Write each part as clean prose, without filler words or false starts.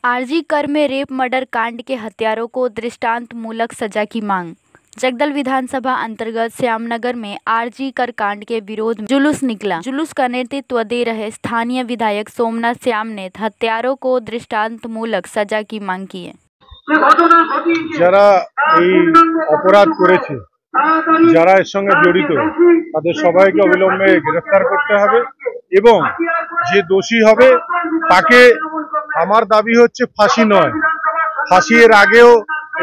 RG कर में rape murder कांड के हत्यारों को दृष्टांतमूलक सजा की मांग। जगदल विधानसभा अंतर्गत श्यामनगर में आरजी कर कांड के विरोध में जुलूस निकला। जुलूस का नेतृत्व दे रहे स्थानीय विधायक सोमनाथ श्याम ने हत्यारों को दृष्टांतमूलक सजा की मांग की है। যারা এই অপরাধ করেছে, যারা এর সঙ্গে জড়িত, তাদের সবাইকে অবিলম্বে গ্রেফতার করতে হবে এবং যে দোষী হবে তাকে, আমার দাবি হচ্ছে ফাঁসি নয়, ফাঁসি এর আগেও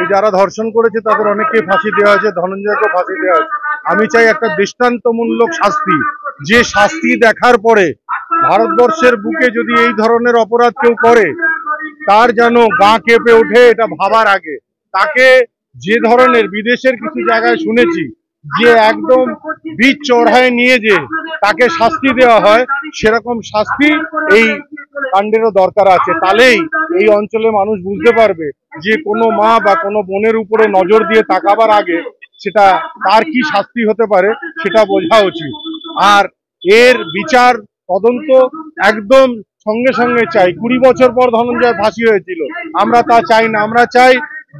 এই যারা ধর্ষণ করেছে তাদের অনেককে ফাঁসি দেওয়া হয়েছে, ধনঞ্জয়কে ফাঁসি দেওয়া হয়েছে। আমি চাই একটা দৃষ্টান্তমূলক শাস্তি, যে শাস্তি দেখার পরে ভারতবর্ষের বুকে যদি এই ধরনের অপরাধ কেউ করে তার যেন গা কেঁপে ওঠে। এটা ভাবার আগে তাকে, যে ধরনের বিদেশের কিছু জায়গায় শুনেছি যে একদম বীজ চড়ায় নিয়ে যে তাকে শাস্তি দেওয়া হয়, সেরকম শাস্তি এই কাণ্ডেরও দরকার আছে। তাহলেই এই অঞ্চলে মানুষ বুঝতে পারবে যে কোনো মা বা কোনো বোনের উপরে নজর দিয়ে তাকাবার আগে সেটা তার কি শাস্তি হতে পারে সেটা বোঝা উচিত। আর এর বিচার তদন্ত একদম সঙ্গে সঙ্গে চাই। 20 বছর পর ধনঞ্জয় ফাঁসি হয়েছিল, আমরা তা চাই না। আমরা চাই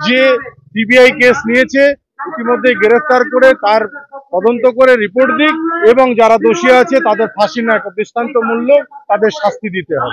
যে সিবিআই কেস নিয়েছে ইতিমধ্যে গ্রেফতার করে তার তদন্ত করে রিপোর্ট দিক এবং যারা দোষী আছে তাদের ফাঁসি না, একটা দৃষ্টান্তমূলক তাদের শাস্তি দিতে হবে।